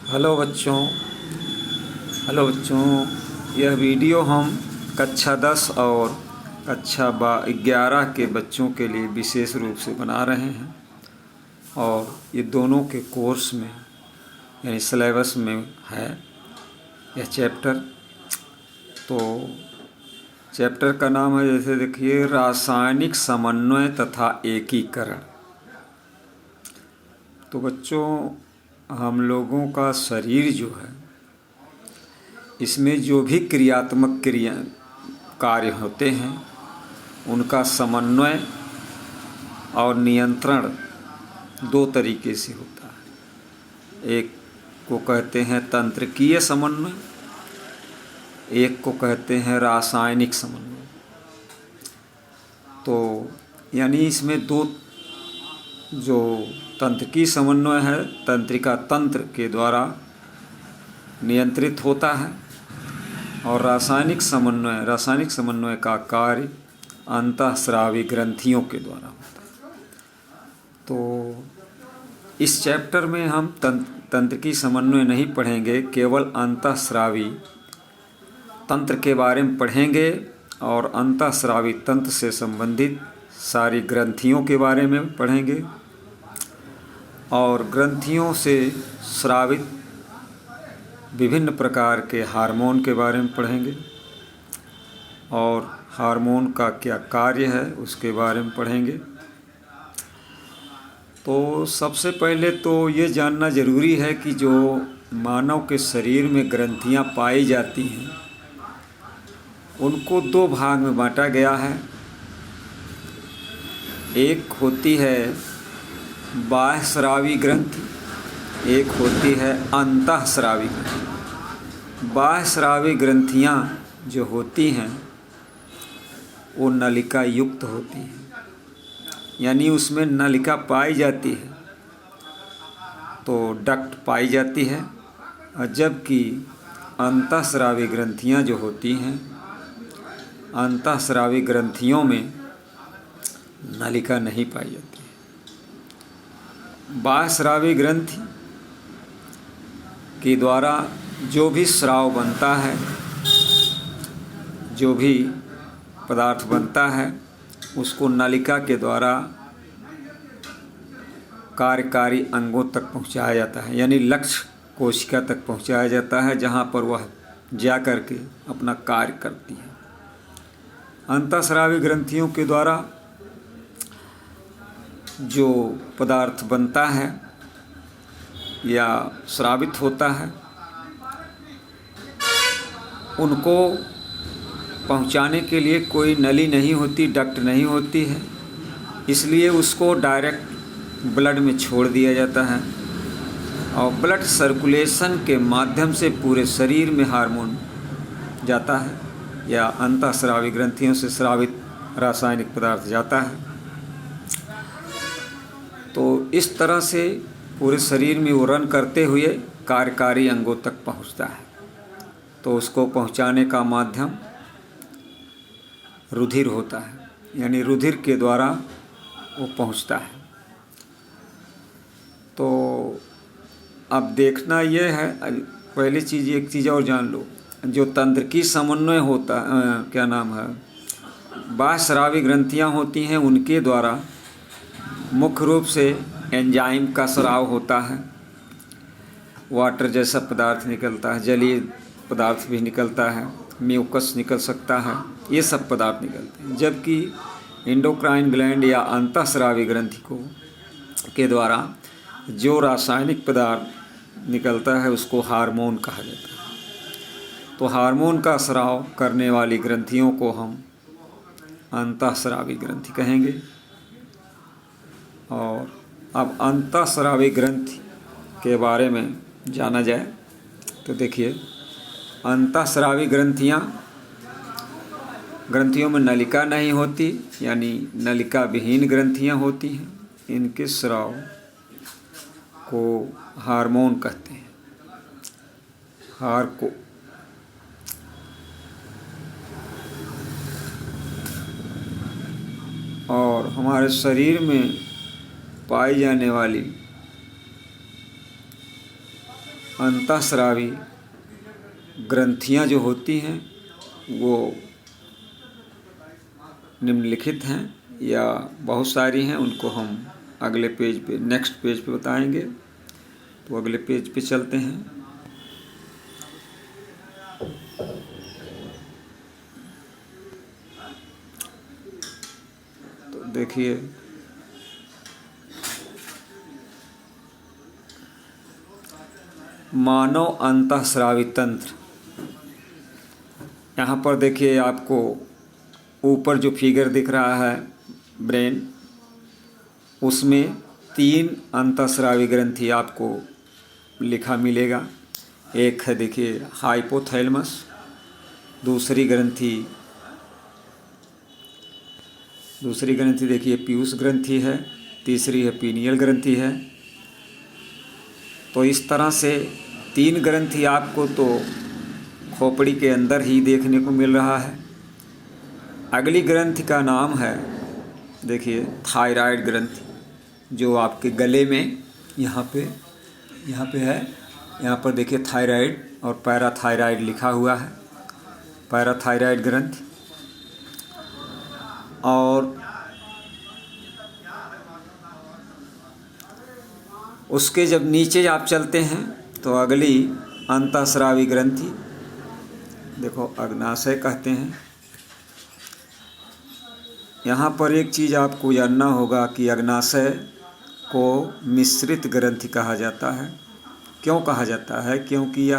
Hello बच्चों। Hello बच्चों, यह वीडियो हम कक्षा 10 और कक्षा 11 के बच्चों के लिए विशेष रूप से बना रहे हैं और ये दोनों के कोर्स में यानी सिलेबस में है यह चैप्टर। तो चैप्टर का नाम है, जैसे देखिए, रासायनिक समन्वय तथा एकीकरण। तो बच्चों, हम लोगों का शरीर जो है, इसमें जो भी क्रियात्मक कार्य होते हैं उनका समन्वय और नियंत्रण दो तरीके से होता है। एक को कहते हैं तंत्रिकीय समन्वय, एक को कहते हैं रासायनिक समन्वय। तो यानी इसमें दो, जो तंत्रिकीय समन्वय है तंत्रिका तंत्र के द्वारा नियंत्रित होता है और रासायनिक समन्वय का कार्य अंतःस्रावी ग्रंथियों के द्वारा होता है। तो इस चैप्टर में हम तंत्रिकीय समन्वय नहीं पढ़ेंगे, केवल अंतःस्रावी तंत्र के बारे में पढ़ेंगे और अंतःस्रावी तंत्र से संबंधित सारी ग्रंथियों के बारे में पढ़ेंगे और ग्रंथियों से स्रावित विभिन्न प्रकार के हार्मोन के बारे में पढ़ेंगे और हार्मोन का क्या कार्य है उसके बारे में पढ़ेंगे। तो सबसे पहले तो ये जानना ज़रूरी है कि जो मानव के शरीर में ग्रंथियां पाई जाती हैं उनको दो भाग में बांटा गया है। एक होती है बाह्यस्रावी ग्रंथि, एक होती है अंतःस्रावी ग्रंथि। बाह्यस्रावी ग्रंथियाँ जो होती हैं वो नलिका युक्त होती हैं, यानी उसमें नलिका पाई जाती है, तो डक्ट पाई जाती है। और जबकि अंतःस्रावी ग्रंथियाँ जो होती हैं, अंतःस्रावी ग्रंथियों में नलिका नहीं पाई जाती है। बाह्यस्रावी ग्रंथि के द्वारा जो भी स्राव बनता है, जो भी पदार्थ बनता है, उसको नलिका के द्वारा कार्यकारी अंगों तक पहुंचाया जाता है, यानी लक्ष्य कोशिका तक पहुंचाया जाता है, जहां पर वह जा कर के अपना कार्य करती है। अंतःस्रावी ग्रंथियों के द्वारा जो पदार्थ बनता है या स्रावित होता है उनको पहुंचाने के लिए कोई नली नहीं होती, डक्ट नहीं होती है, इसलिए उसको डायरेक्ट ब्लड में छोड़ दिया जाता है और ब्लड सर्कुलेशन के माध्यम से पूरे शरीर में हार्मोन जाता है या अंतःस्रावी ग्रंथियों से स्रावित रासायनिक पदार्थ जाता है। तो इस तरह से पूरे शरीर में वो रन करते हुए कार्यकारी अंगों तक पहुंचता है। तो उसको पहुंचाने का माध्यम रुधिर होता है, यानी रुधिर के द्वारा वो पहुंचता है। तो अब देखना ये है, पहली चीज़ एक चीज़ और जान लो, जो तंत्रिकीय समन्वय होता क्या नाम है, बाह्यस्रावी ग्रंथियाँ होती हैं, उनके द्वारा मुख्य रूप से एंजाइम का स्राव होता है, वाटर जैसा पदार्थ निकलता है, जलीय पदार्थ भी निकलता है, म्यूकस निकल सकता है, ये सब पदार्थ निकलते हैं। जबकि एंडोक्राइन ग्लैंड या अंतःस्रावी ग्रंथि के द्वारा जो रासायनिक पदार्थ निकलता है उसको हार्मोन कहा जाता है। तो हार्मोन का स्राव करने वाली ग्रंथियों को हम अंतःस्रावी ग्रंथि कहेंगे। और अब अंतःस्रावी ग्रंथि के बारे में जाना जाए तो देखिए, अंतःस्रावी ग्रंथियों में नलिका नहीं होती, यानी नलिका विहीन ग्रंथियां होती हैं। इनके स्राव को हार्मोन कहते हैं। और हमारे शरीर में पाई जाने वाली अंतःस्रावी ग्रंथियां जो होती हैं वो निम्नलिखित हैं या बहुत सारी हैं, उनको हम अगले पेज पे, नेक्स्ट पेज पे बताएंगे। तो अगले पेज पे चलते हैं। तो देखिए, मानव अंतःस्रावी तंत्र। यहाँ पर देखिए, आपको ऊपर जो फिगर दिख रहा है ब्रेन, उसमें 3 अंतःस्रावी ग्रंथि आपको लिखा मिलेगा। एक है देखिए हाइपोथैलेमस, दूसरी ग्रंथि देखिए पीयूष ग्रंथि है, तीसरी है पीनियल ग्रंथि है। तो इस तरह से 3 ग्रंथि आपको तो खोपड़ी के अंदर ही देखने को मिल रहा है। अगली ग्रंथि का नाम है देखिए थायराइड ग्रंथि, जो आपके गले में यहाँ पे है। यहाँ पर देखिए थायराइड और पैराथायराइड लिखा हुआ है, पैराथायराइड ग्रंथि। और उसके जब नीचे आप चलते हैं तो अगली अंतःस्रावी ग्रंथि देखो अग्नाशय कहते हैं। यहाँ पर एक चीज़ आपको जानना होगा कि अग्नाशय को मिश्रित ग्रंथि कहा जाता है। क्यों कहा जाता है? क्योंकि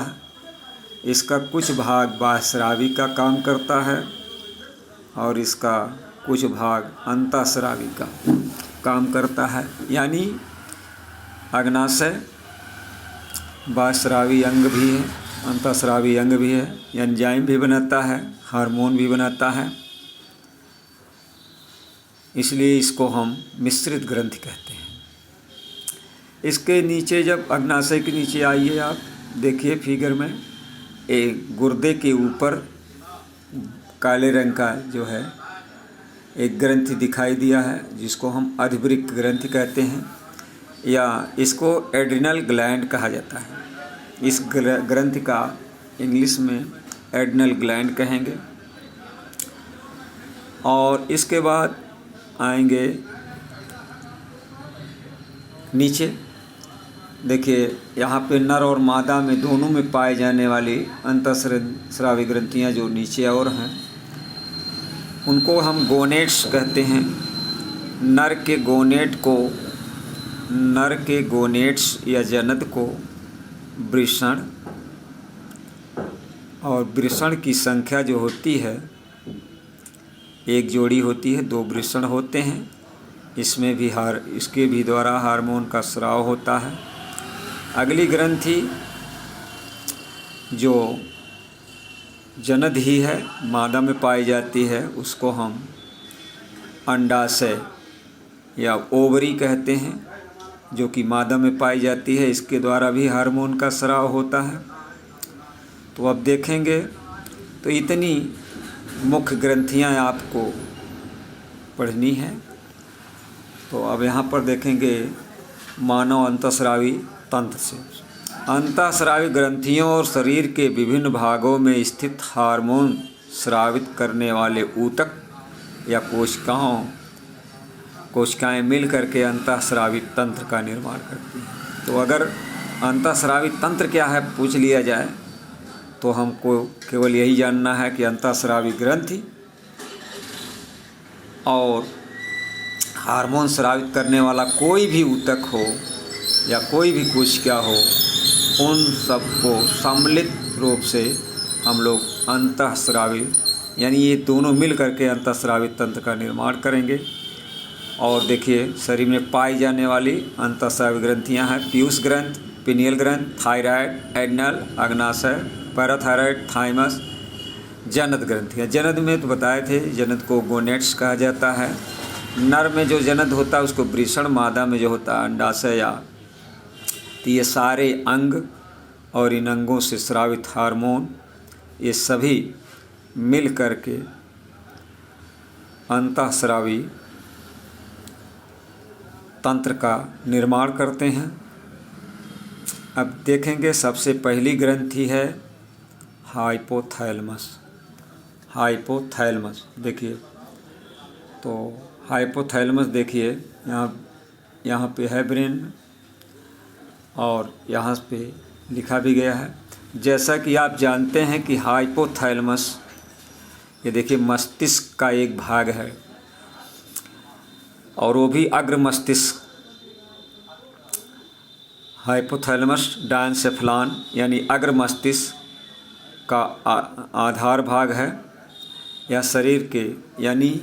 इसका कुछ भाग बाह्यस्रावी का काम करता है और इसका कुछ भाग अंतःस्रावी का काम करता है। यानी अग्नाशय बाह्यस्रावी अंग भी है, अंतःस्रावी अंग भी है, एंजाइम भी बनाता है, हार्मोन भी बनाता है, इसलिए इसको हम मिश्रित ग्रंथि कहते हैं। इसके नीचे जब अग्नाशय के नीचे आइए आप देखिए फिगर में, एक गुर्दे के ऊपर काले रंग का जो है एक ग्रंथि दिखाई दिया है, जिसको हम अधिवृक्क ग्रंथि कहते हैं या इसको एड्रिनल ग्लैंड कहा जाता है। इस ग्रंथि का इंग्लिश में एड्रिनल ग्लैंड कहेंगे। और इसके बाद आएंगे नीचे, देखिए यहाँ पे नर और मादा में दोनों में पाए जाने वाली अंतःस्रावी ग्रंथियाँ जो नीचे और हैं, उनको हम गोनेट्स कहते हैं। नर के गोनेट्स या जनद को वृषण, और वृषण की संख्या जो होती है, एक जोड़ी होती है, 2 वृषण होते हैं। इसमें भी इसके भी द्वारा हार्मोन का स्राव होता है। अगली ग्रंथि जो जनद ही है, मादा में पाई जाती है, उसको हम अंडाशय या ओवरी कहते हैं, जो कि मादा में पाई जाती है। इसके द्वारा भी हार्मोन का स्राव होता है। तो अब देखेंगे तो इतनी मुख्य ग्रंथियां आपको पढ़नी है। तो अब यहाँ पर देखेंगे मानव अंतःस्रावी तंत्र से। अंतःस्रावी ग्रंथियों और शरीर के विभिन्न भागों में स्थित हार्मोन स्रावित करने वाले ऊतक या कोशिकाएं मिल करके अंतःस्रावी तंत्र का निर्माण करती हैं। तो अगर अंतःस्रावी तंत्र क्या है पूछ लिया जाए तो हमको केवल यही जानना है कि अंतःस्रावी ग्रंथि और हार्मोन स्रावित करने वाला कोई भी ऊतक हो या कोई भी कोशिका हो, उन सबको सम्मिलित रूप से हम लोग अंतःस्रावी, यानी ये दोनों मिल करके अंतःस्रावी तंत्र का निर्माण करेंगे। और देखिए शरीर में पाई जाने वाली अंतःस्रावी ग्रंथियां हैं पीयूष ग्रंथ, पिनियल ग्रंथ, थायराइड, एड्रिनल, अग्नाशय, पैराथायराइड, थाइमस, जनद ग्रंथियाँ। जनद में तो बताए थे, जनद को गोनेट्स कहा जाता है। नर में जो जनद होता है उसको वृषण, मादा में जो होता है अंडाशय या। तो ये सारे अंग और इन अंगों से स्रावित हार्मोन, ये सभी मिल करके अंतःस्रावी तंत्र का निर्माण करते हैं। अब देखेंगे सबसे पहली ग्रंथि है हाइपोथैलेमस। हाइपोथैलेमस देखिए, तो हाइपोथैलेमस देखिए यहाँ पे है ब्रेन और यहाँ पे लिखा भी गया है। जैसा कि आप जानते हैं कि हाइपोथैलेमस ये देखिए मस्तिष्क का एक भाग है और वो भी अग्र मस्तिष्क। हाइपोथैलेमस डायनसेफलान यानी अग्र मस्तिष्क का आधार भाग है। यह शरीर के यानी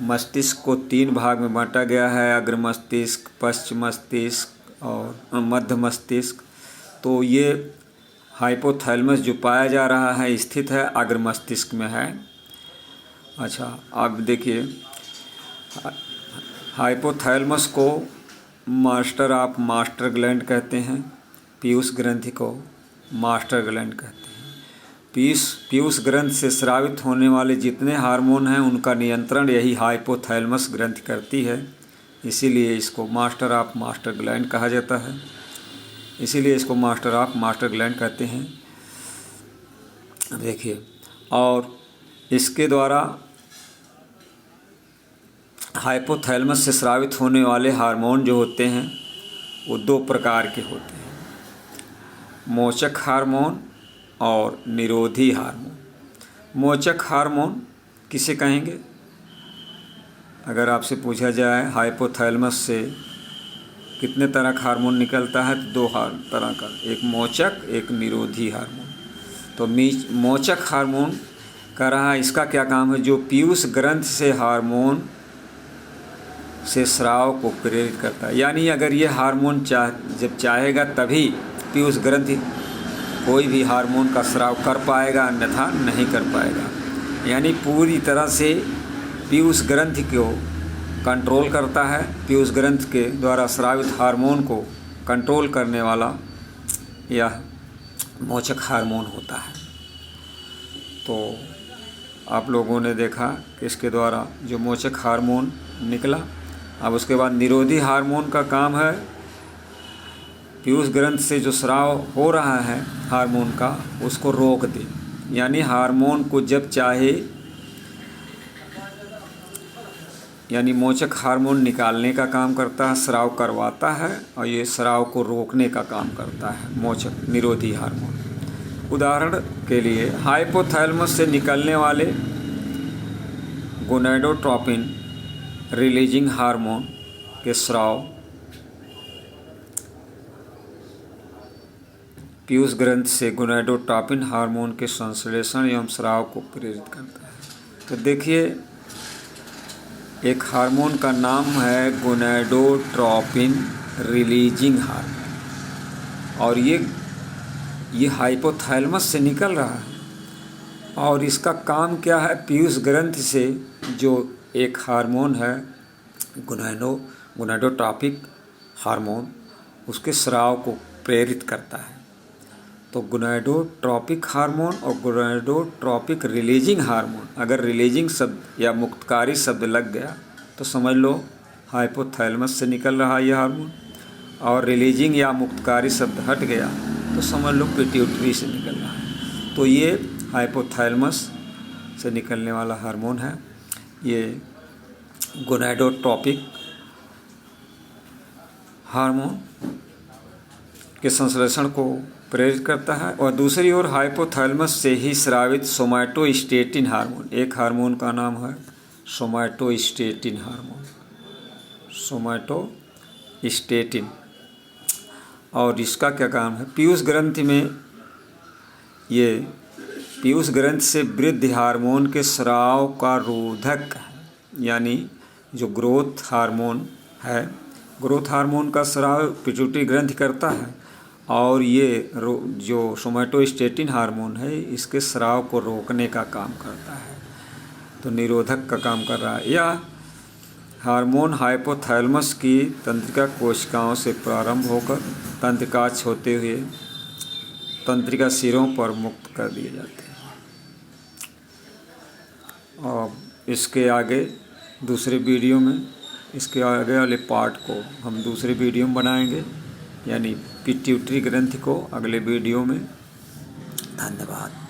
मस्तिष्क को 3 भाग में बांटा गया है, अग्र मस्तिष्क, पश्च मस्तिष्क और मध्य मस्तिष्क। तो ये हाइपोथैलेमस जो पाया जा रहा है स्थित है अग्र मस्तिष्क में है। अच्छा, अब देखिए हाइपोथैलेमस को मास्टर ऑफ मास्टर ग्लैंड कहते हैं, पीयूष ग्रंथि को मास्टर ग्लैंड कहते हैं। पीयूष ग्रंथि से स्रावित होने वाले जितने हार्मोन हैं उनका नियंत्रण यही हाइपोथैलेमस ग्रंथि करती है, इसीलिए इसको मास्टर ऑफ मास्टर ग्लैंड कहा जाता है, इसीलिए इसको मास्टर ऑफ मास्टर ग्लैंड कहते हैं। देखिए, और इसके द्वारा हाइपोथैलेमस से स्रावित होने वाले हार्मोन जो होते हैं वो 2 प्रकार के होते हैं, मोचक हार्मोन और निरोधी हार्मोन। मोचक हार्मोन किसे कहेंगे? अगर आपसे पूछा जाए हाइपोथैलेमस से कितने तरह का हार्मोन निकलता है तो 2 तरह का, एक मोचक एक निरोधी हार्मोन। तो मोचक हार्मोन कह रहा है इसका क्या काम है, जो पीयूष ग्रंथि से हार्मोन से स्राव को प्रेरित करता है। यानी अगर ये हार्मोन जब चाहेगा तभी पीयूष ग्रंथि कोई भी हार्मोन का स्राव कर पाएगा, अन्यथा नहीं कर पाएगा। यानी पूरी तरह से पीयूष ग्रंथि को कंट्रोल करता है। पीयूष ग्रंथि के द्वारा स्रावित हार्मोन को कंट्रोल करने वाला यह मोचक हार्मोन होता है। तो आप लोगों ने देखा कि इसके द्वारा जो मोचक हार्मोन निकला। अब उसके बाद निरोधी हार्मोन का काम है पीयूष ग्रंथि से जो स्राव हो रहा है हार्मोन का उसको रोक दे। यानी हार्मोन को जब चाहे, यानी मोचक हार्मोन निकालने का काम करता है, स्राव करवाता है और ये स्राव को रोकने का काम करता है मोचक निरोधी हार्मोन। उदाहरण के लिए हाइपोथैलेमस से निकलने वाले गोनेडोट्रोपिन रिलीजिंग हार्मोन के स्राव पीयूष ग्रंथि से गोनेडोट्रोपिन हार्मोन के संश्लेषण एवं स्राव को प्रेरित करता है। तो देखिए एक हार्मोन का नाम है गोनेडोट्रोपिन रिलीजिंग हार्मोन और ये हाइपोथैलेमस से निकल रहा है और इसका काम क्या है, पीयूष ग्रंथि से जो एक हार्मोन है गोनेडोट्रोपिक हार्मोन उसके स्राव को प्रेरित करता है। तो गोनेडोट्रोपिक हार्मोन और गोनेडोट्रोपिक रिलीजिंग हार्मोन, अगर रिलीजिंग शब्द या मुक्तकारी शब्द लग गया तो समझ लो हाइपोथैलेमस से निकल रहा है यह हार्मोन, और रिलीजिंग या मुक्तकारी शब्द हट गया तो समझ लो पिट्यूटरी से निकल रहा है। तो ये हाइपोथैलेमस से निकलने वाला हार्मोन है, ये गोनेडोट्रोपिक हार्मोन के संश्लेषण को प्रेरित करता है। और दूसरी ओर हाइपोथैलेमस से ही स्रावित सोमैटोस्टेटिन हार्मोन, एक हार्मोन का नाम है सोमैटोस्टेटिन हार्मोन, सोमैटोस्टेटिन। और इसका क्या काम है, पीयूष ग्रंथि में ये पीयूष ग्रंथि से वृद्धि हार्मोन के स्राव का रोधक है। यानी जो ग्रोथ हार्मोन है, ग्रोथ हार्मोन का स्राव पिट्यूटरी ग्रंथि करता है और ये जो सोमैटोस्टेटिन हार्मोन है इसके स्राव को रोकने का काम करता है, तो निरोधक का काम कर रहा है। यह हार्मोन हाइपोथैलेमस की तंत्रिका कोशिकाओं से प्रारंभ होकर तंत्रिकाक्ष होते हुए तंत्रिका सिरों पर मुक्त कर दिए जाते हैं। और इसके आगे दूसरे वीडियो में, इसके आगे वाले पार्ट को हम दूसरे वीडियो में बनाएंगे, यानी पिट्यूटरी ग्रंथि को अगले वीडियो में। धन्यवाद।